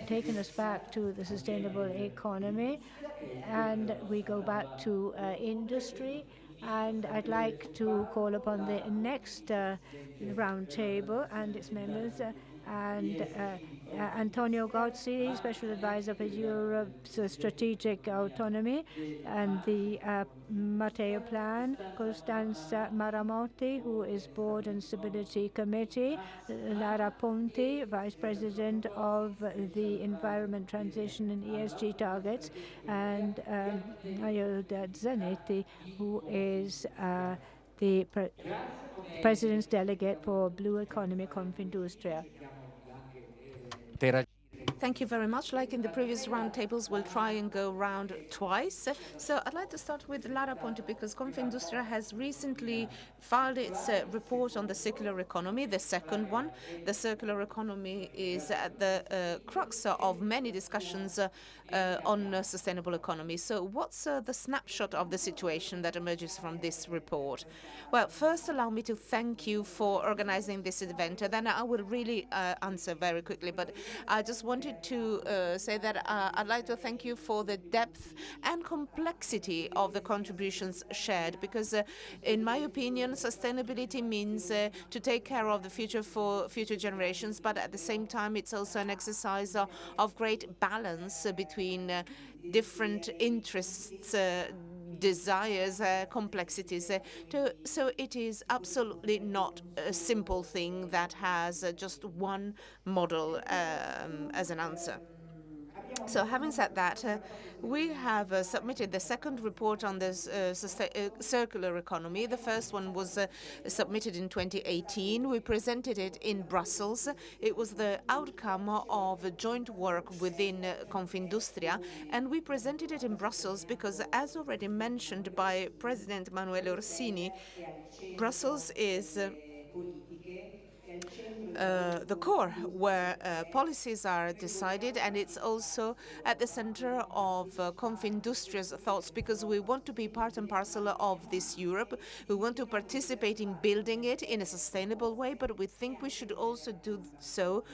taken us back to the sustainable economy, and we go back to industry. And I'd like to call upon the next roundtable and its members, Antonio Gozzi, Special Advisor for Europe's strategic autonomy, and the Mattei Plan, Costanza Maramotti, who is Board and Stability Committee, Lara Ponti, Vice President of the Environment Transition and ESG Targets, and Zanetti, who is the President's Delegate for Blue Economy Confindustria. Thank you very much. Like in the previous roundtables, we'll try and go round twice. So I'd like to start with Lara Ponti because Confindustria has recently filed its report on the circular economy, the second one. The circular economy is at the crux of many discussions on sustainable economy. So what's the snapshot of the situation that emerges from this report? Well, first allow me to thank you for organizing this event. Then I will really answer very quickly, but I just wanted to say that I'd like to thank you for the depth and complexity of the contributions shared, because in my opinion, sustainability means to take care of the future for future generations, but at the same time, it's also an exercise of great balance between different interests, desires, complexities. So it is absolutely not a simple thing that has just one model as an answer. So having said that, we have submitted the second report on this circular economy. The first one was submitted in 2018. We presented it in Brussels. It was the outcome of a joint work within Confindustria, and we presented it in Brussels because, as already mentioned by President Manuel Orsini, Brussels is the core where policies are decided, and it's also at the center of Confindustria's thoughts, because we want to be part and parcel of this Europe. We want to participate in building it in a sustainable way, but we think we should also do so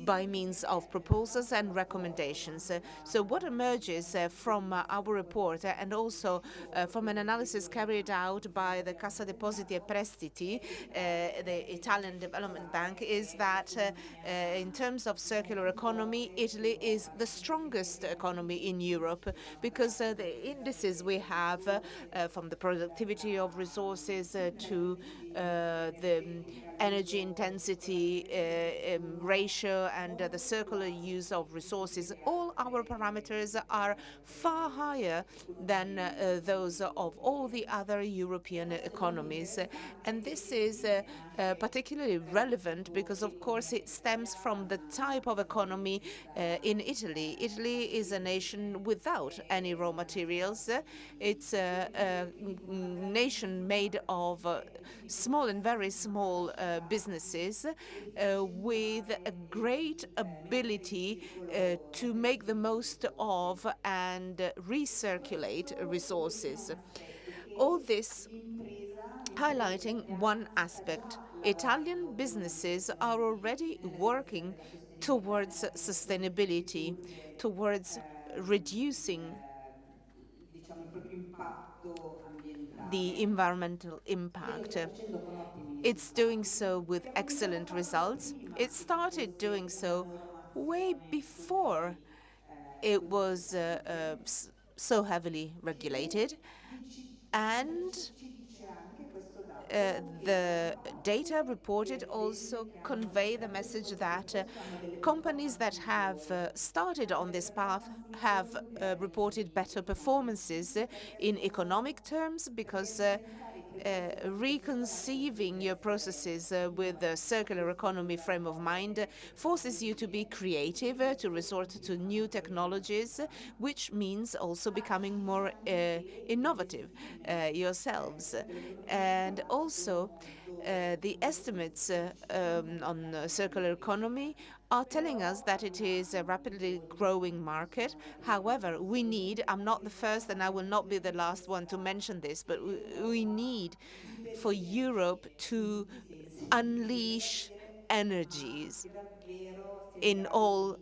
by means of proposals and recommendations. So what emerges from our report and also from an analysis carried out by the Cassa Depositi e Prestiti, the Italian Development Bank, is that in terms of circular economy, Italy is the strongest economy in Europe, because the indices we have from the productivity of resources to the energy intensity ratio and the circular use of resources, all our parameters are far higher than those of all the other European economies. And this is particularly relevant because, of course, it stems from the type of economy in Italy. Italy is a nation without any raw materials. It's a nation made of small and very small businesses with a great ability to make the most of and recirculate resources. All this highlighting one aspect. Italian businesses are already working towards sustainability, towards reducing the environmental impact. It's doing so with excellent results. It started doing so way before it was so heavily regulated, and the data reported also convey the message that companies that have started on this path have reported better performances in economic terms, because reconceiving your processes with a circular economy frame of mind forces you to be creative, to resort to new technologies, which means also becoming more innovative yourselves. And also, the estimates on circular economy are telling us that it is a rapidly growing market. However, we need, I'm not the first and I will not be the last one to mention this, but we need for Europe to unleash energies in all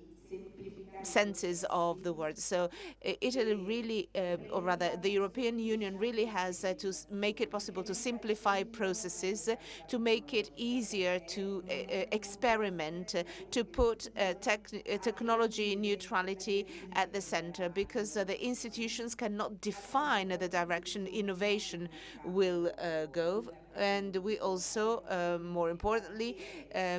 senses of the word. So Italy really, or rather the European Union really has to make it possible to simplify processes, to make it easier to experiment, to put technology neutrality at the center, because the institutions cannot define the direction innovation will go. And we also, more importantly,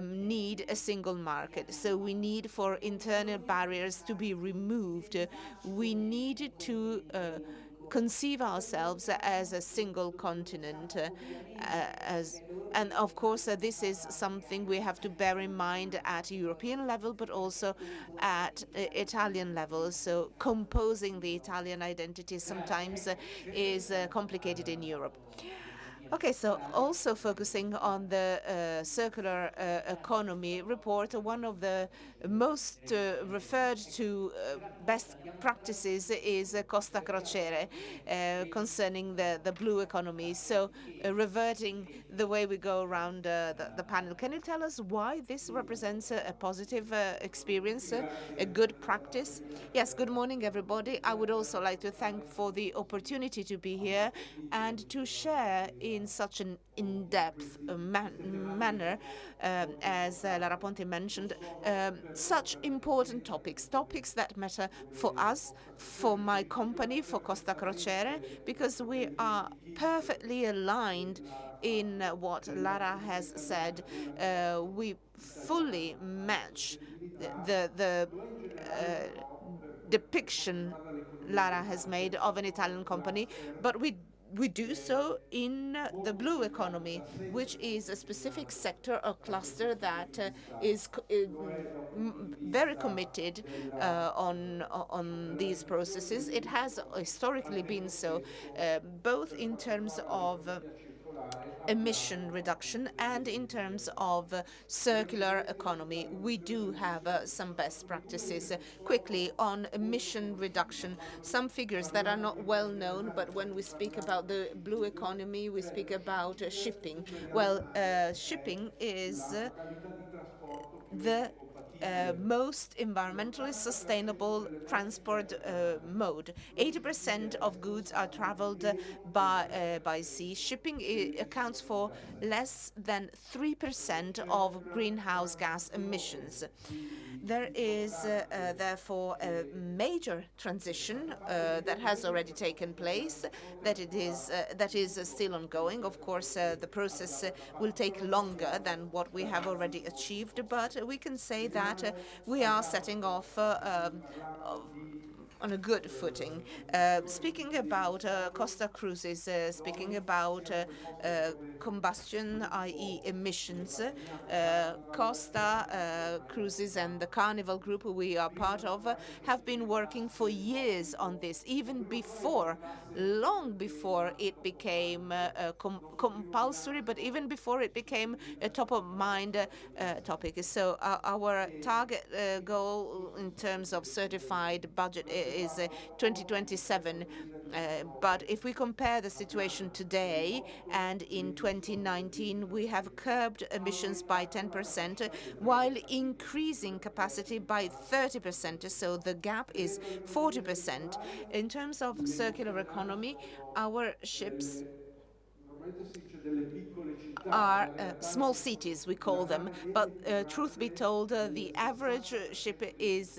need a single market. So we need for internal barriers to be removed. We need to conceive ourselves as a single continent, and of course this is something we have to bear in mind at European level, but also at Italian level. So composing the Italian identity sometimes is complicated in Europe. Okay, so also focusing on the circular economy report, one of the most referred to best practices is Costa Crociere concerning the blue economy. So reverting the way we go around the panel, can you tell us why this represents a positive experience, a good practice? Yes, good morning, everybody. I would also like to thank for the opportunity to be here and to share in such an in-depth manner, as Lara Ponti mentioned, such important topics that matter for us, for my company, for Costa Crociere, because we are perfectly aligned in what Lara has said. We fully match the depiction Lara has made of an Italian company, but we do so in the blue economy, which is a specific sector or cluster that is very committed on these processes. It has historically been so, both in terms of emission reduction and in terms of circular economy. We do have some best practices. Quickly on emission reduction, some figures that are not well known, but when we speak about the blue economy, we speak about shipping. Well, shipping is the most environmentally sustainable transport mode. 80% of goods are traveled by sea. Shipping accounts for less than 3% of greenhouse gas emissions. There is therefore a major transition that has already taken place, that is still ongoing. Of course, the process will take longer than what we have already achieved, but we can say that we are setting off on a good footing. Speaking about Costa Cruises, speaking about combustion, i.e. emissions, Costa Cruises and the Carnival Group we are part of have been working for years on this, even before, long before it became compulsory, but even before it became a top-of-mind topic. So our target goal in terms of certified budget is 2027. But if we compare the situation today and in 2019, we have curbed emissions by 10% while increasing capacity by 30%. So the gap is 40%. In terms of circular economy, our ships are small cities, we call them, but truth be told, the average ship is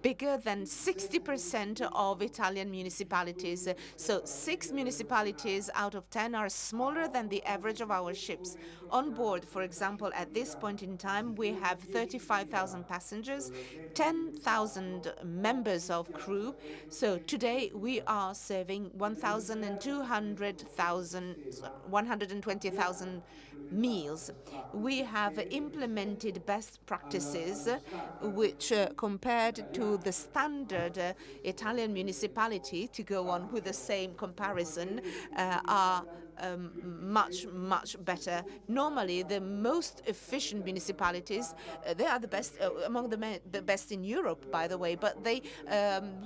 bigger than 60% of Italian municipalities. So 6 municipalities out of 10 are smaller than the average of our ships. On board, for example, at this point in time, we have 35,000 passengers, 10,000 members of crew. So today we are serving 120,000 meals. We have implemented best practices which, compared to the standard Italian municipality, to go on with the same comparison, are much better. Normally, the most efficient municipalities, they are the best among the best in Europe, by the way, but they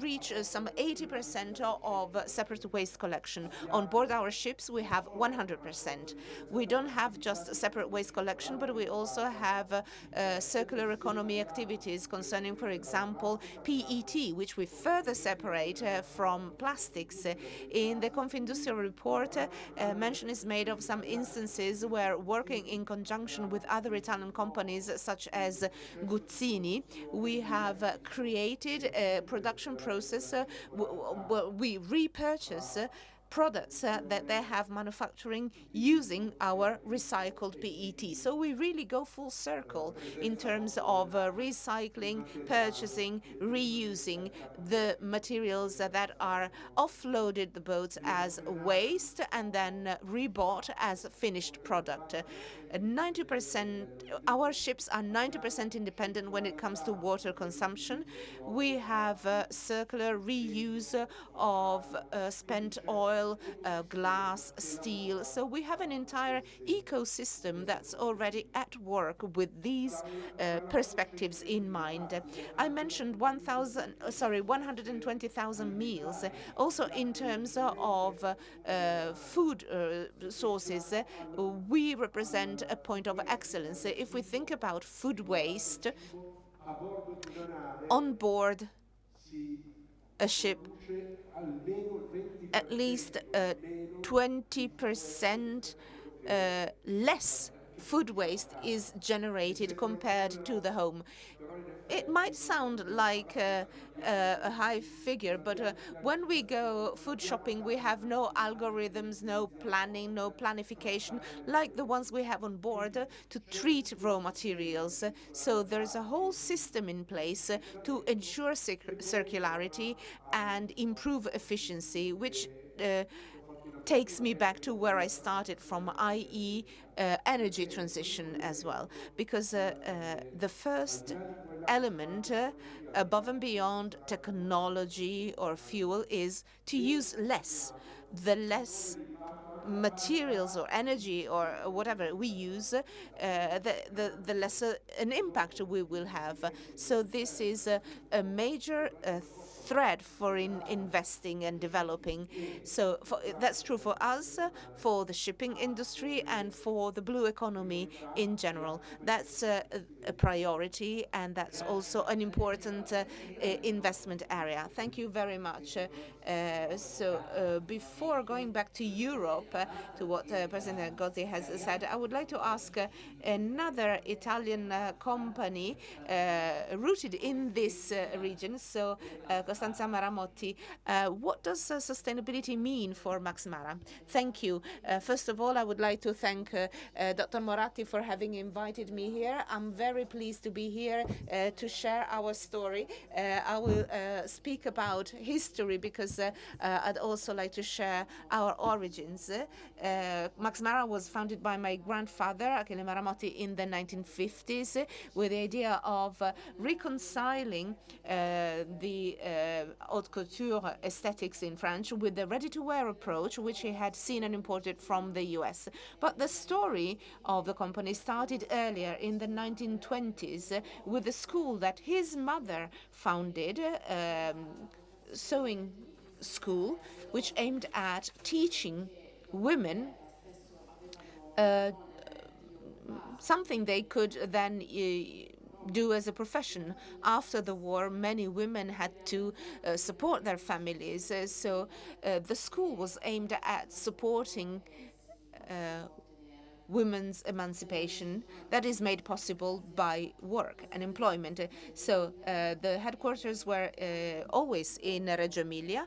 reach some 80% of separate waste collection. On board our ships, we have 100%. We don't have just separate waste collection, but we also have circular economy activities concerning, for example, PET, which we further separate from plastics. In the Confindustria report, mention is made of some instances where, working in conjunction with other Italian companies such as Gozzi, we have created a production process where we repurchase products that they have manufacturing using our recycled PET. So we really go full circle in terms of recycling, purchasing, reusing the materials that are offloaded the boats as waste and then rebought as finished product. 90%, our ships are 90% independent when it comes to water consumption. We have circular reuse of spent oil, glass, steel. So we have an entire ecosystem that's already at work with these perspectives in mind. I mentioned 120,000 meals. Also, in terms of food sources, we represent a point of excellence. If we think about food waste, on board a ship, at least 20% less food waste is generated compared to the home. It might sound like a high figure, but when we go food shopping, we have no algorithms, no planning, no planification like the ones we have on board to treat raw materials. So there's a whole system in place to ensure circularity and improve efficiency, which takes me back to where I started from, i.e. Energy transition as well, because the first element above and beyond technology or fuel is to use less. The less materials or energy or whatever we use, the lesser an impact we will have. So this is a major thread for investing and developing. So that's true for us, for the shipping industry, and for the blue economy in general. That's a priority, and that's also an important investment area. Thank you very much. Before going back to Europe, to what President Gozzi has said, I would like to ask another Italian company rooted in this region, so Costanza, Maramotti. What does sustainability mean for Max Mara? Thank you. First of all, I would like to thank Dr. Moratti for having invited me here. I'm very pleased to be here to share our story. I will speak about history because I'd also like to share our origins. Max Mara was founded by my grandfather, Achille Maramotti, in the 1950s with the idea of reconciling the haute couture aesthetics in France with the ready-to-wear approach, which he had seen and imported from the US. But the story of the company started earlier in the 1920s with a school that his mother founded, sewing school, which aimed at teaching women something they could then do as a profession. After the war, many women had to support their families, so the school was aimed at supporting women's emancipation that is made possible by work and employment. So the headquarters were always in Reggio Emilia,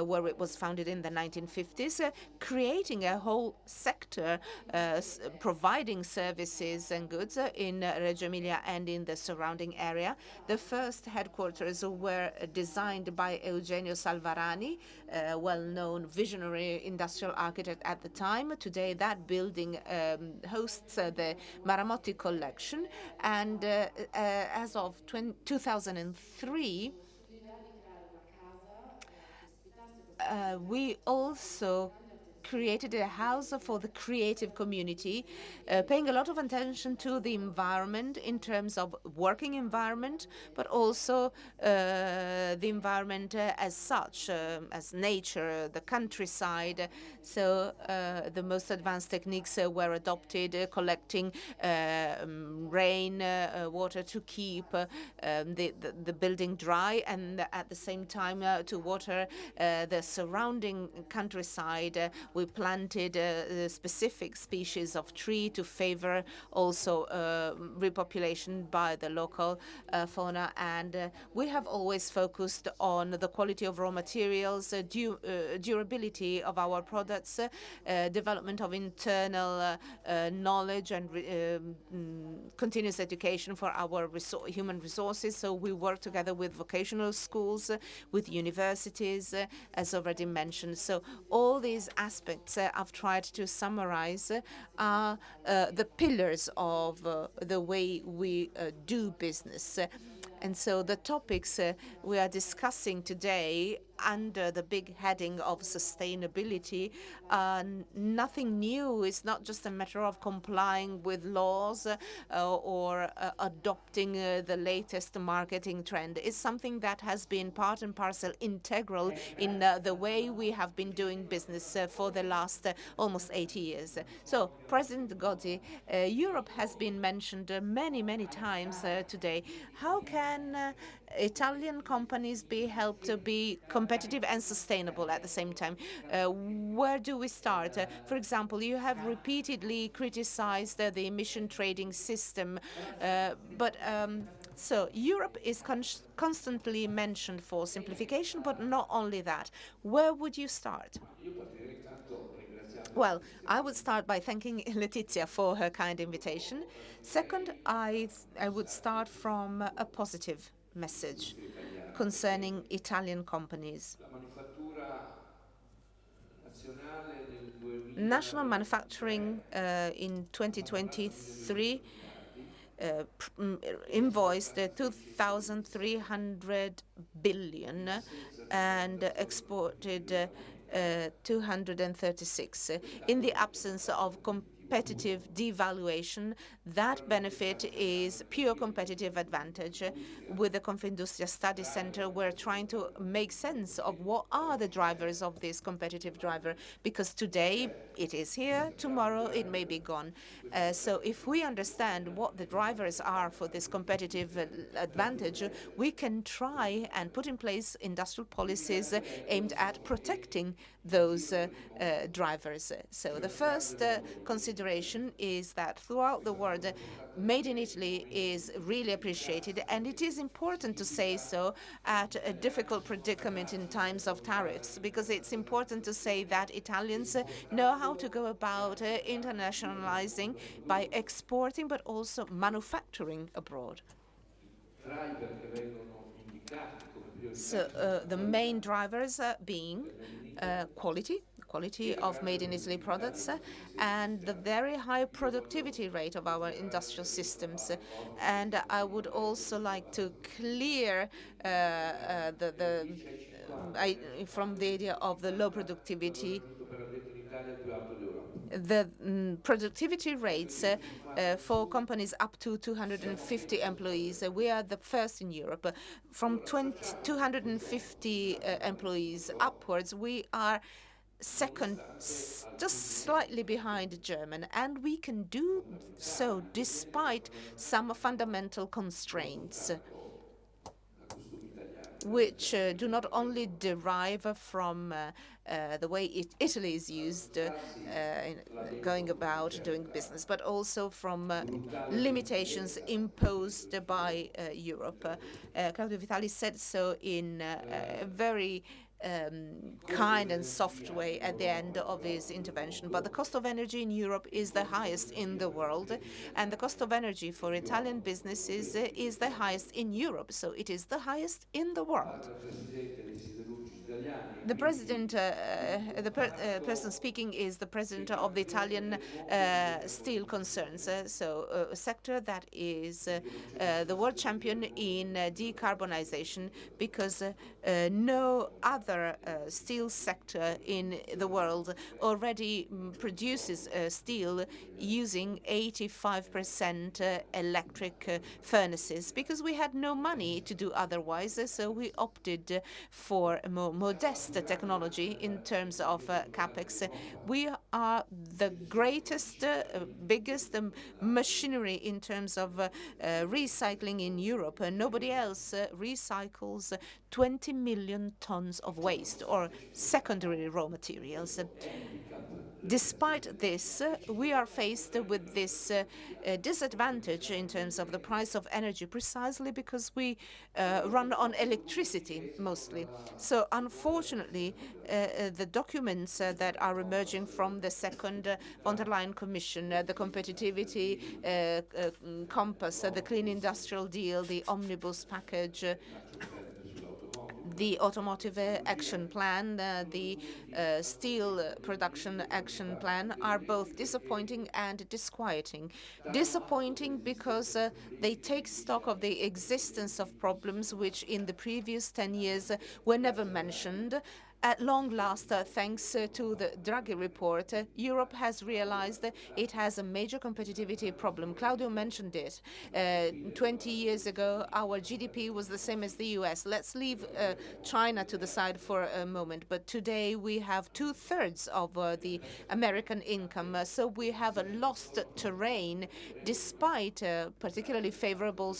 where it was founded in the 1950s, creating a whole sector providing services and goods in Reggio Emilia and in the surrounding area. The first headquarters were designed by Eugenio Salvarani, a well-known visionary industrial architect at the time. Today that building hosts the Maramotti collection, and as of 2003 we also created a house for the creative community, paying a lot of attention to the environment in terms of working environment, but also the environment as such, as nature, the countryside. So the most advanced techniques were adopted, collecting rain water to keep the building dry, and at the same time to water the surrounding countryside. We planted specific species of tree to favor also repopulation by the local fauna, and we have always focused on the quality of raw materials, durability of our products, development of internal knowledge, and continuous education for our human resources. So we work together with vocational schools, with universities, as already mentioned. So all these aspects I've tried to summarize are the pillars of the way we do business. And so the topics we are discussing today under the big heading of sustainability are nothing new. It's not just a matter of complying with laws or adopting the latest marketing trend. It's something that has been part and parcel, integral in the way we have been doing business for the last almost 80 years. So, President Gozzi, Europe has been mentioned many, many times today. How can Italian companies be helped to be competitive and sustainable at the same time? Where do we start? For example, you have repeatedly criticized the emission trading system, but so Europe is constantly mentioned for simplification, but not only that. Where would you start? Well, I would start by thanking Letizia for her kind invitation. Second, I would start from a positive message concerning Italian companies. National manufacturing in 2023 invoiced 2,300 billion and exported 236. In the absence of competitive devaluation, that benefit is pure competitive advantage. With the Confindustria Study Center, we're trying to make sense of what are the drivers of this competitive driver, because today it is here, tomorrow it may be gone. So if we understand what the drivers are for this competitive advantage, we can try and put in place industrial policies aimed at protecting those drivers. So the first consideration is that throughout the world, Made in Italy is really appreciated, and it is important to say so at a difficult predicament in times of tariffs, because it's important to say that Italians know how to go about internationalizing by exporting, but also manufacturing abroad. So the main drivers being quality of made in Italy products, and the very high productivity rate of our industrial systems. And I would also like to clear from the idea of the low productivity. The productivity rates for companies up to 250 employees, we are the first in Europe. From 250 employees upwards, we are second, just slightly behind German, and we can do so despite some fundamental constraints, which do not only derive from the way Italy is used in going about doing business, but also from limitations imposed by Europe. Claudio Vitali said so in a very kind and soft way at the end of his intervention. But the cost of energy in Europe is the highest in the world, and the cost of energy for Italian businesses is the highest in Europe, so it is the highest in the world. The president, the person speaking is the president of the Italian steel concerns. A sector that is the world champion in decarbonization, because no other steel sector in the world already produces steel using 85% electric furnaces, because we had no money to do otherwise. So we opted for a more modest technology in terms of capex. We are the greatest, biggest machinery in terms of recycling in Europe. Nobody else recycles 20 million tons of waste or secondary raw materials. Despite this, we are faced with this disadvantage in terms of the price of energy, precisely because we run on electricity mostly. So unfortunately, the documents that are emerging from the second von der Leyen Commission, the competitivity compass, the clean industrial deal, the omnibus package, the automotive action plan, the steel production action plan, are both disappointing and disquieting. Disappointing because they take stock of the existence of problems which in the previous 10 years were never mentioned. At long last, thanks to the Draghi report, Europe has realized it has a major competitivity problem. Claudio mentioned it. 20 years ago, our GDP was the same as the US. Let's leave China to the side for a moment. But today, we have 2/3 of the American income. So we have a lost terrain, despite particularly favorable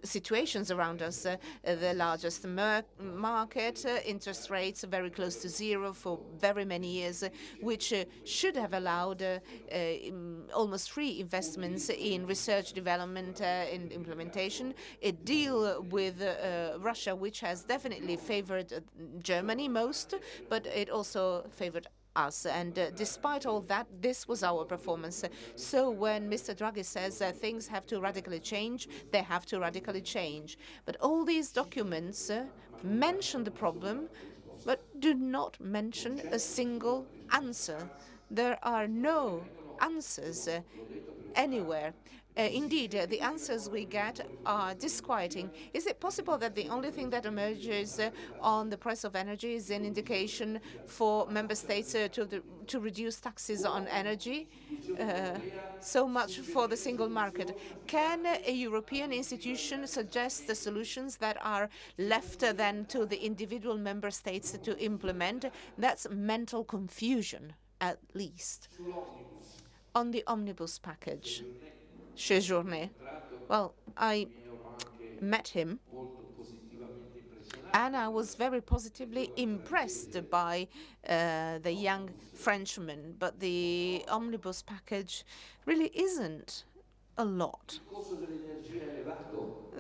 situations around us. The largest market, interest rates very close to zero for very many years, which should have allowed almost free investments in research, development, and implementation. A deal with Russia, which has definitely favored Germany most, but it also favored us. And despite all that, this was our performance. So when Mr. Draghi says things have to radically change, they have to radically change. But all these documents mention the problem, but do not mention a single answer. There are no answers anywhere. Indeed, the answers we get are disquieting. Is it possible that the only thing that emerges on the price of energy is an indication for member states to reduce taxes on energy? So much for the single market. Can a European institution suggest the solutions that are left then to the individual member states to implement? That's mental confusion, at least. On the omnibus package, Séjourné. Well, I met him, and I was very positively impressed by the young Frenchman. But the omnibus package really isn't a lot.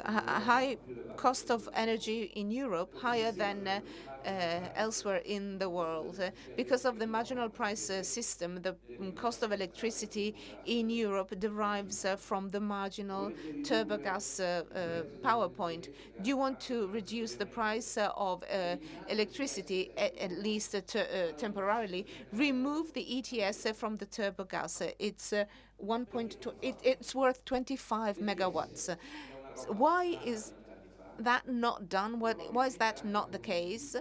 A high cost of energy in Europe, higher than elsewhere in the world. Because of the marginal price system, the cost of electricity in Europe derives from the marginal turbogas power point. Do you want to reduce the price of electricity, at least temporarily? Remove the ETS from the turbogas. It's 1.2. It's worth 25 megawatts. Why is that not done? Why is that not the case?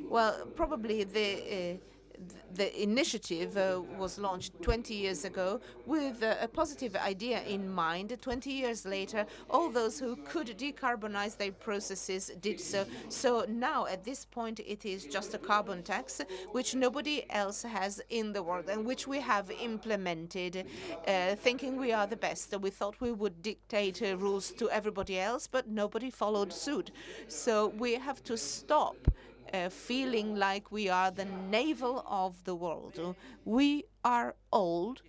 Well, probably the initiative was launched 20 years ago with a positive idea in mind. 20 years later, all those who could decarbonize their processes did so. So now, at this point, it is just a carbon tax, which nobody else has in the world, and which we have implemented, thinking we are the best. We thought we would dictate rules to everybody else, but nobody followed suit. So we have to stop feeling like we are the navel of the world. We are old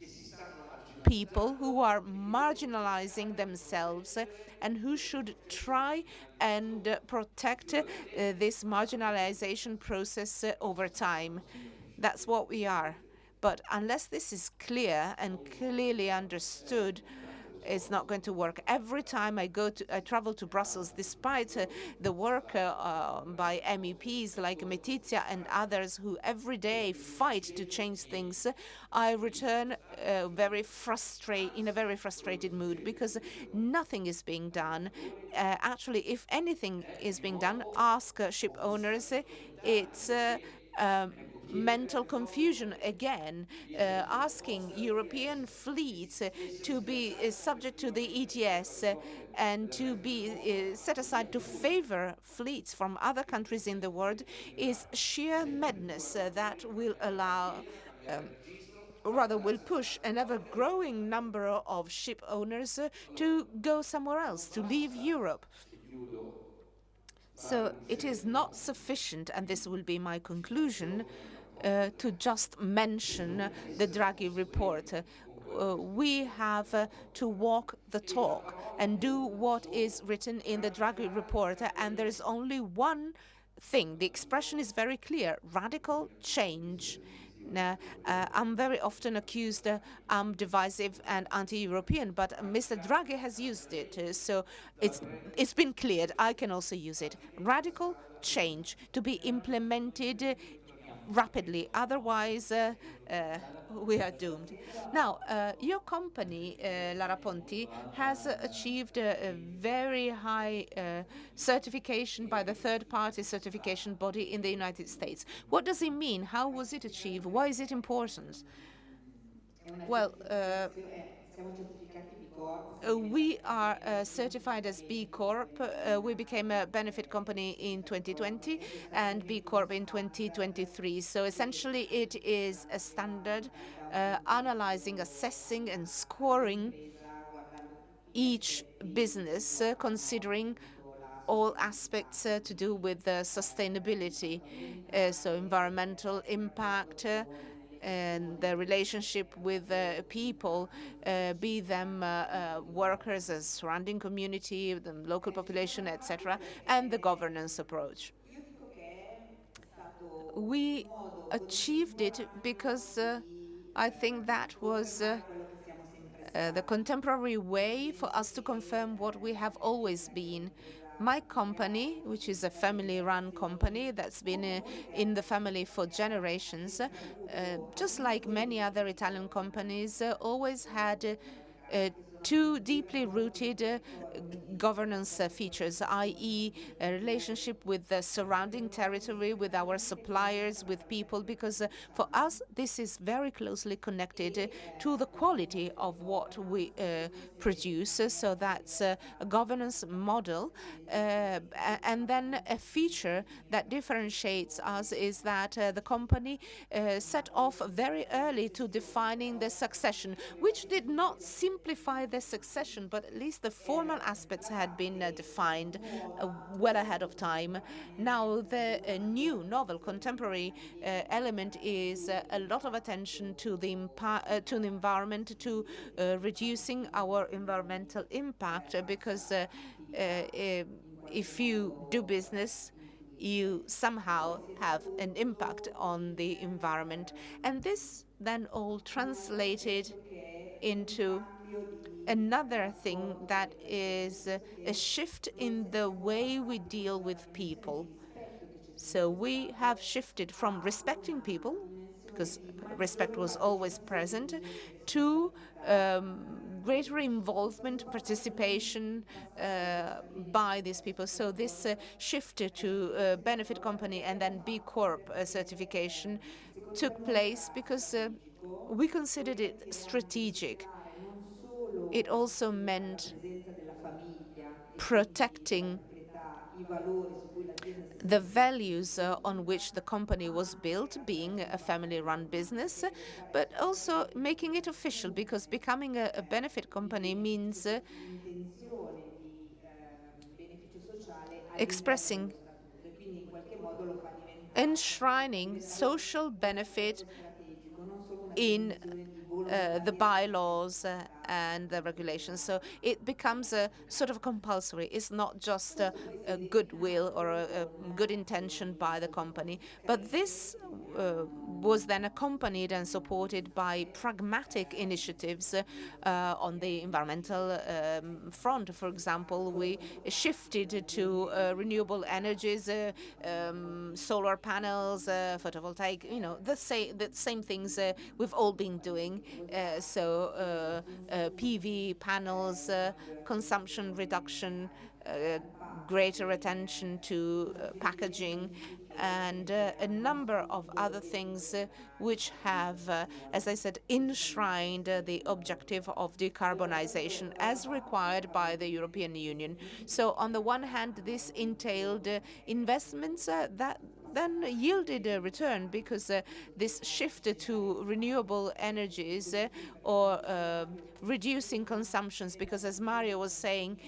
people who are marginalizing themselves and who should try and protect this marginalization process over time. That's what we are. But unless this is clear and clearly understood, it's not going to work. Every time I travel to Brussels, despite the work by MEPs like Letizia and others who every day fight to change things, I return in a very frustrated mood because nothing is being done. Actually, if anything is being done, ask ship owners. It's mental confusion again, asking European fleets to be subject to the ETS and to be set aside to favor fleets from other countries in the world is sheer madness that will allow or rather will push an ever-growing number of ship owners to go somewhere else, to leave Europe. So it is not sufficient, and this will be my conclusion, to just mention the Draghi report. We have to walk the talk and do what is written in the Draghi report, and there is only one thing. The expression is very clear: radical change. Now, I'm very often accused I'm divisive and anti-European, but Mr. Draghi has used it, so it's been cleared. I can also use it. Radical change to be implemented rapidly, otherwise we are doomed. Now, your company, Lara Ponti, has achieved a very high certification by the third-party certification body in the United States. What does it mean? How was it achieved? Why is it important? Well, we are certified as B Corp. We became a benefit company in 2020 and B Corp in 2023. So essentially, it is a standard analyzing, assessing, and scoring each business, considering all aspects to do with sustainability, so environmental impact, and the relationship with people, be them workers, the surrounding community, the local population, etc., and the governance approach. We achieved it because I think that was the contemporary way for us to confirm what we have always been. My company, which is a family-run company that's been in the family for generations, just like many other Italian companies, always had two deeply rooted governance features, i.e. a relationship with the surrounding territory, with our suppliers, with people, because for us this is very closely connected to the quality of what we produce. So that's a governance model. And then a feature that differentiates us is that the company set off very early to defining the succession, which did not simplify the succession, but at least the formal aspects had been defined well ahead of time. Now, the new, novel, contemporary element is a lot of attention to the environment, to reducing our environmental impact, because if you do business, you somehow have an impact on the environment. And this then all translated into another thing that is a shift in the way we deal with people. So we have shifted from respecting people, because respect was always present, to greater involvement, participation by these people. So this shift to benefit company and then B Corp certification took place because we considered it strategic. It also meant protecting the values on which the company was built, being a family-run business, but also making it official, because becoming a benefit company means expressing, enshrining social benefit in the bylaws and the regulations. So it becomes a sort of compulsory. It's not just a goodwill or a good intention by the company. But this was then accompanied and supported by pragmatic initiatives on the environmental front. For example, we shifted to renewable energies, solar panels, photovoltaic, the same things we've all been doing. PV panels, consumption reduction, greater attention to packaging, and a number of other things which have, as I said, enshrined the objective of decarbonization as required by the European Union. So on the one hand, this entailed investments that then yielded a return, because this shift to renewable energies or reducing consumptions, because as Mario was saying,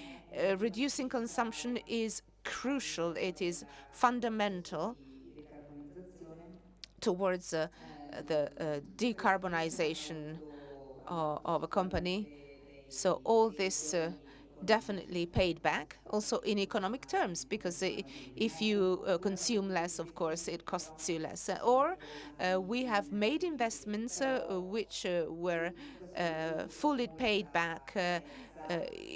reducing consumption is crucial. It is fundamental towards the decarbonization of a company. So all this definitely paid back, also in economic terms, because if you consume less, of course, it costs you less. Or we have made investments which were fully paid back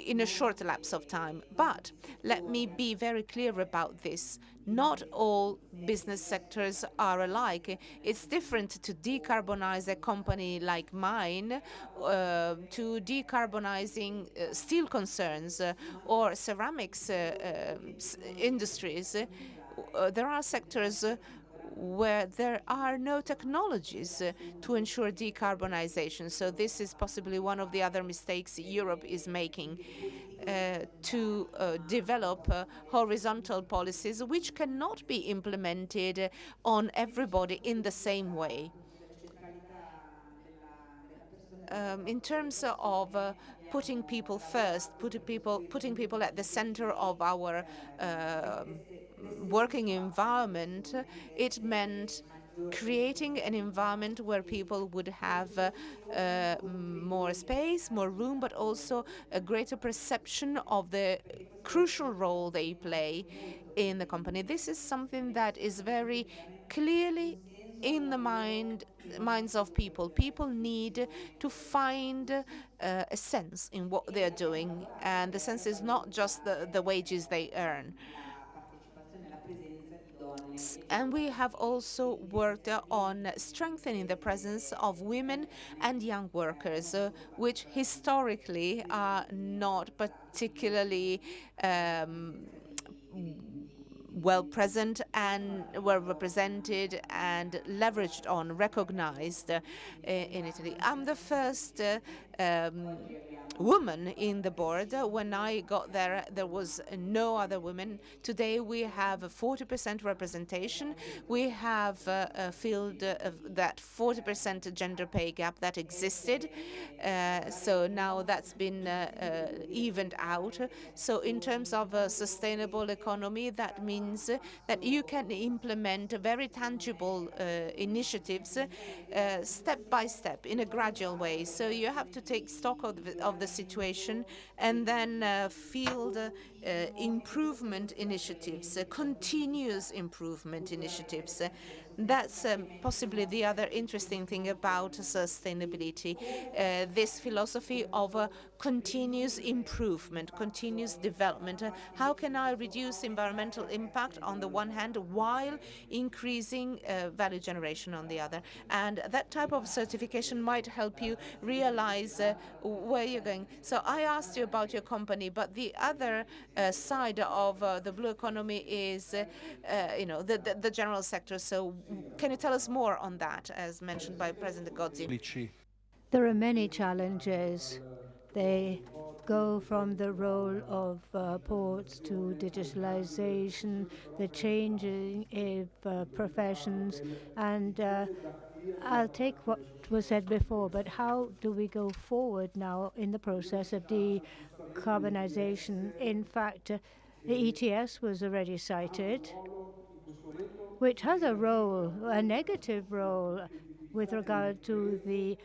in a short lapse of time. But let me be very clear about this. Not all business sectors are alike. It's different to decarbonize a company like mine to decarbonizing steel concerns or ceramics industries. There are sectors where there are no technologies to ensure decarbonization. So this is possibly one of the other mistakes Europe is making, to develop horizontal policies which cannot be implemented on everybody in the same way. In terms of putting people first, putting people at the center of our working environment, it meant creating an environment where people would have more space, more room, but also a greater perception of the crucial role they play in the company. This is something that is very clearly in the minds of people. People need to find a sense in what they're doing, and the sense is not just the wages they earn. And we have also worked on strengthening the presence of women and young workers, which historically are not particularly well present and were represented and leveraged on, recognized in Italy. I'm the first woman in the board. When I got there, there was no other women. Today we have a 40% representation. We have filled that 40% gender pay gap that existed. So now that's been evened out. So in terms of a sustainable economy, that means that you can implement very tangible initiatives step by step in a gradual way. So you have to take stock of the situation and then field improvement initiatives, continuous improvement initiatives. That's possibly the other interesting thing about sustainability, this philosophy of continuous improvement, continuous development. How can I reduce environmental impact on the one hand while increasing value generation on the other? And that type of certification might help you realize where you're going. So I asked you about your company, but the other side of the blue economy is, the general sector. So can you tell us more on that, as mentioned by President Gozzi? There are many challenges. They go from the role of ports to digitalization, the changing of professions, and I'll take what was said before, but how do we go forward now in the process of decarbonization? In fact, the ETS was already cited, which has a role, a negative role, with regard to the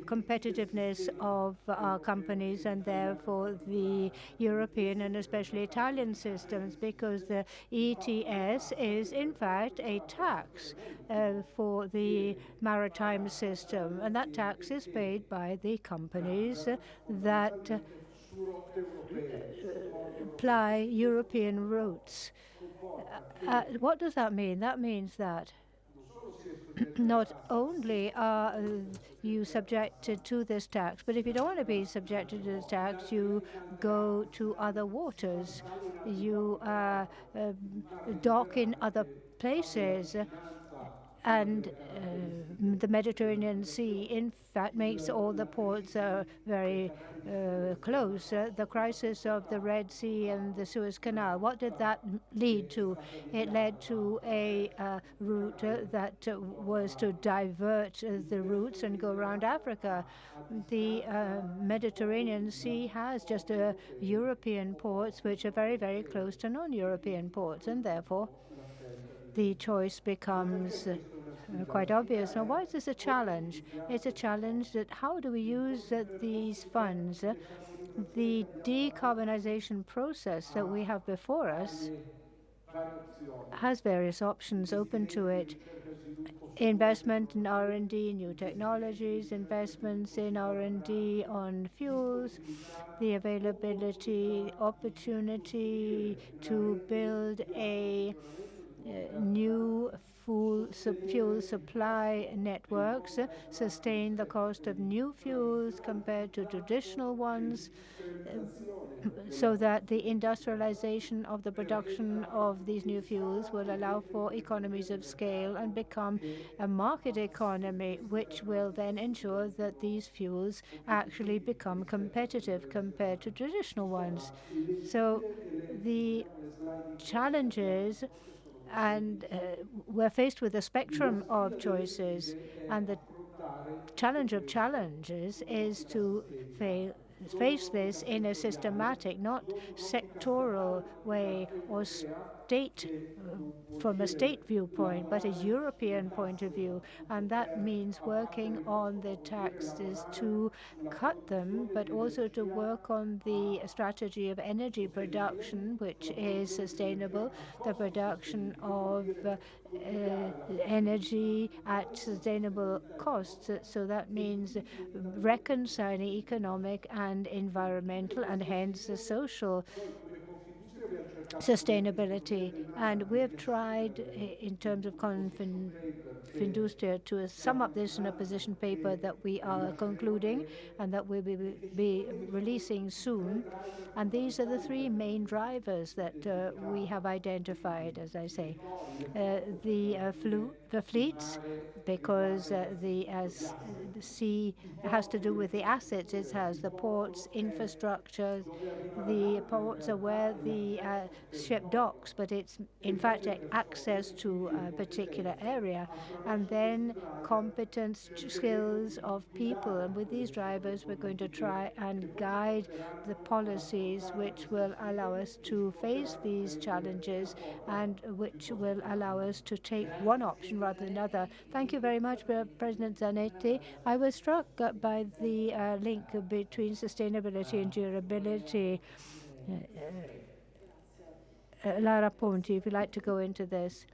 competitiveness of our companies and therefore the European and especially Italian systems, because the ETS is in fact a tax for the maritime system, and that tax is paid by the companies that ply European routes. What does that mean? That means that not only are you subjected to this tax, but if you don't want to be subjected to this tax, you go to other waters. You dock in other places. And the Mediterranean Sea, in fact, makes all the ports very close. The crisis of the Red Sea and the Suez Canal, what did that lead to? It led to a route that was to divert the routes and go around Africa. The Mediterranean Sea has just European ports, which are very, very close to non-European ports, and therefore the choice becomes quite obvious. Now, why is this a challenge? It's a challenge that how do we use these funds? The decarbonization process that we have before us has various options open to it. Investment in R&D, new technologies, investments in R&D on fuels, the availability, opportunity to build a new fuel supply networks, sustain the cost of new fuels compared to traditional ones, so that the industrialization of the production of these new fuels will allow for economies of scale and become a market economy, which will then ensure that these fuels actually become competitive compared to traditional ones. So the challenges, and we're faced with a spectrum of choices, and the challenge of challenges is to face this in a systematic, not sectoral way or from a state viewpoint, but a European point of view. And that means working on the taxes to cut them, but also to work on the strategy of energy production, which is sustainable, the production of energy at sustainable costs. So that means reconciling economic and environmental and hence the social sustainability. And we have tried, in terms of Confindustria, to sum up this in a position paper that we are concluding and that we will be releasing soon. And these are the three main drivers that we have identified, as I say. The fleets, because the sea has to do with the assets. It has the ports, infrastructure. The ports are where the ship docks, but it's in fact access to a particular area. And then competence, skills of people. And with these drivers, we're going to try and guide the policies which will allow us to face these challenges and which will allow us to take one option rather than another. Thank you very much, President Zanetti. I was struck by the link between sustainability and durability. Lara Ponti, if you'd like to go into this.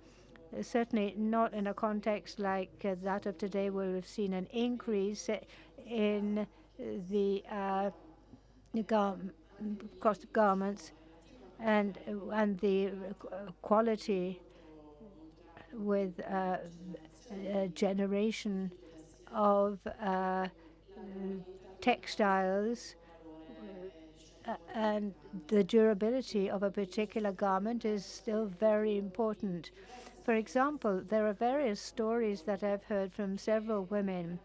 Certainly not in a context like that of today, where we've seen an increase in the cost of garments and the quality with a generation of textiles, and the durability of a particular garment is still very important. For example, there are various stories that I've heard from several women,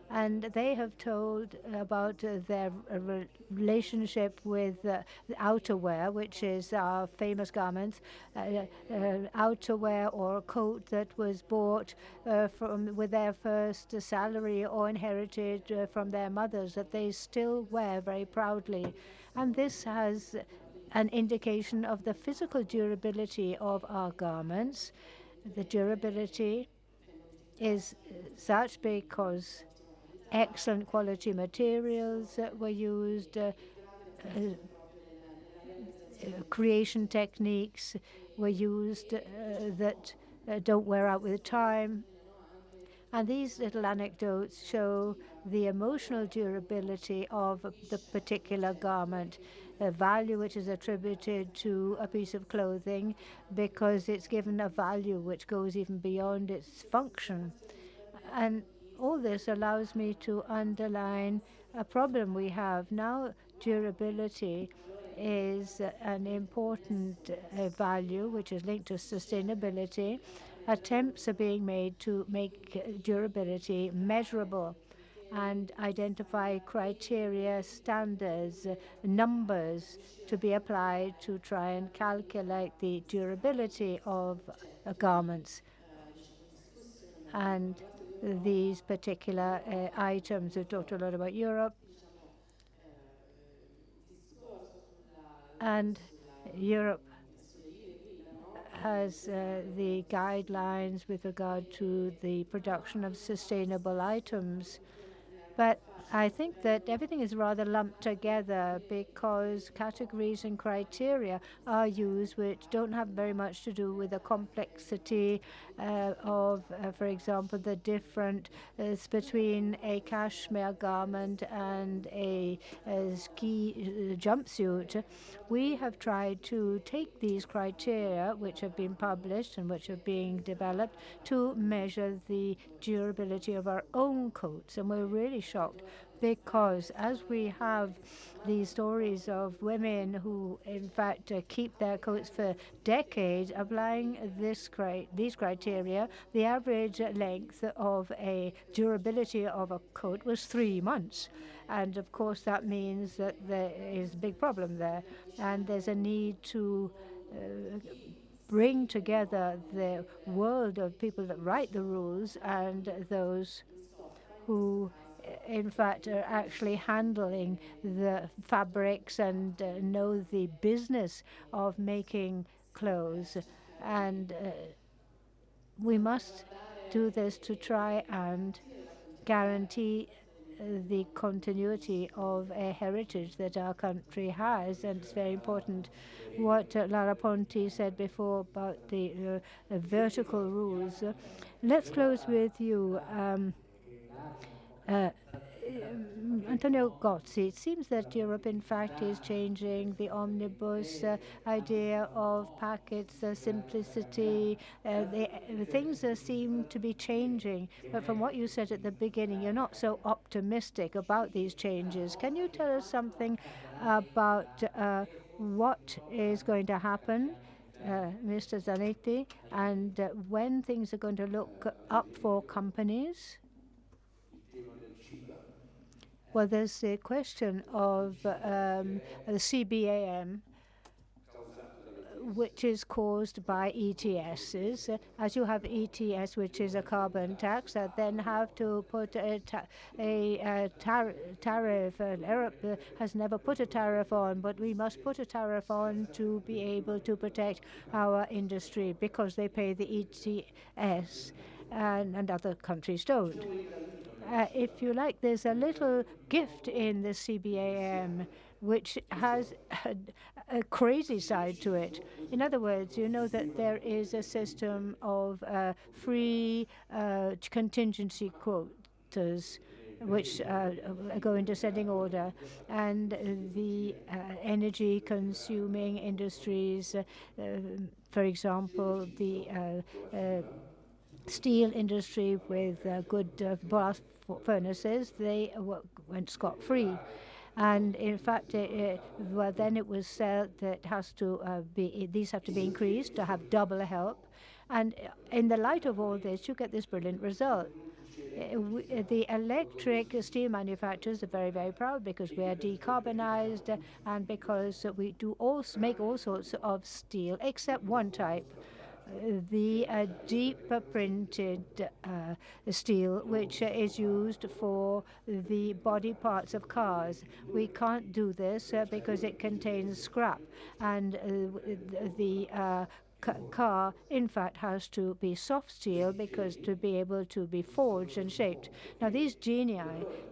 and they have told about their relationship with outerwear, which is our famous garments, outerwear or a coat that was bought with their first salary or inherited from their mothers, that they still wear very proudly. And this has an indication of the physical durability of our garments, the durability is such because excellent quality materials were used, creation techniques were used that don't wear out with time. And these little anecdotes show the emotional durability of the particular garment, a value which is attributed to a piece of clothing because it's given a value which goes even beyond its function. And all this allows me to underline a problem we have now. Durability is an important value which is linked to sustainability. Attempts are being made to make durability measurable and identify criteria, standards, numbers to be applied to try and calculate the durability of garments. And these particular items, we talked a lot about Europe, and Europe has the guidelines with regard to the production of sustainable items. But I think that everything is rather lumped together because categories and criteria are used which don't have very much to do with the complexity of, for example, the difference between a cashmere garment and a ski jumpsuit. We have tried to take these criteria, which have been published and which are being developed, to measure the durability of our own coats. And we're really shocked because as we have these stories of women who, in fact, keep their coats for decades, applying these criteria, the average length of a durability of a coat was 3 months. And of course, that means that there is a big problem there, and there's a need to bring together the world of people that write the rules and those who, in fact, are actually handling the fabrics and know the business of making clothes. And we must do this to try and guarantee the continuity of a heritage that our country has, and it's very important what Lara Ponti said before about the vertical rules. Let's close with you. Uh, Antonio Gozzi, it seems that Europe, in fact, is changing the omnibus idea of packets, simplicity. The things seem to be changing. But from what you said at the beginning, you're not so optimistic about these changes. Can you tell us something about what is going to happen, Mr. Zanetti, and when things are going to look up for companies? Well, there's the question of the CBAM, which is caused by ETSs. As you have ETS, which is a carbon tax, that then have to put a tariff. Europe has never put a tariff on, but we must put a tariff on to be able to protect our industry because they pay the ETS and other countries don't. If you like, there's a little gift in the CBAM which has a crazy side to it. In other words, you know that there is a system of free contingency quotas which go into setting order, and the energy consuming industries, for example, the steel industry with good blast furnaces, they went scot-free. And in fact, well, then it was said that these have to be increased to have double help. And in the light of all this, you get this brilliant result. The electric steel manufacturers are very, very proud because we are decarbonized and because we do also make all sorts of steel except one type, the deep printed steel, which is used for the body parts of cars. We can't do this because it contains scrap, and the car, in fact, has to be soft steel because to be able to be forged and shaped. Now, these genii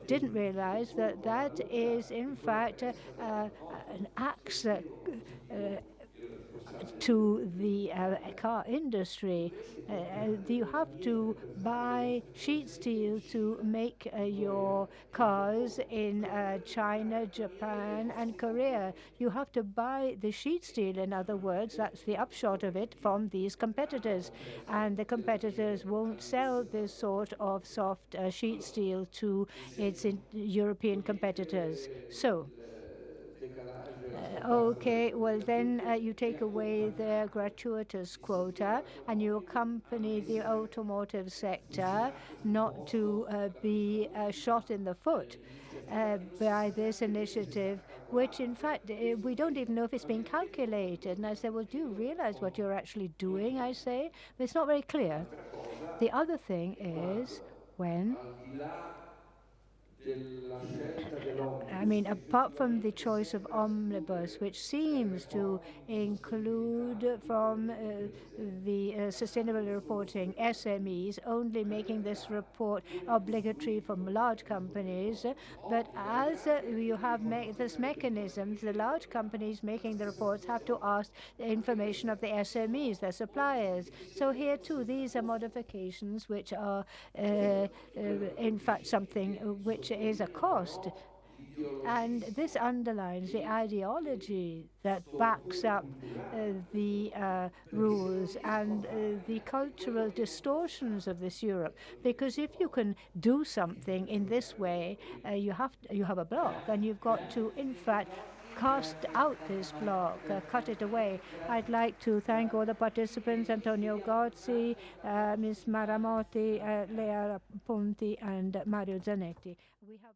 didn't realize that that is, in fact, an axe to the car industry. You have to buy sheet steel to make your cars in China, Japan, and Korea. You have to buy the sheet steel, in other words, that's the upshot of it, from these competitors. And the competitors won't sell this sort of soft sheet steel to its European competitors. So, okay, well, then you take away the gratuitous quota and you accompany the automotive sector not to be shot in the foot by this initiative, which in fact we don't even know if it's been calculated. And I say, well, do you realize what you're actually doing? I say, but it's not very clear. The other thing is when I mean, apart from the choice of omnibus, which seems to include from the sustainable reporting SMEs, only making this report obligatory for large companies, but as you have this mechanism, the large companies making the reports have to ask the information of the SMEs, their suppliers. So here too, these are modifications which are in fact something which is a cost. And this underlines the ideology that backs up the rules and the cultural distortions of this Europe. Because if you can do something in this way, you have a block, and you've got to, in fact, cast out this block, cut it away. I'd like to thank all the participants, Antonio Gozzi, Ms. Maramotti, Lara Ponti, and Mario Zanetti. We have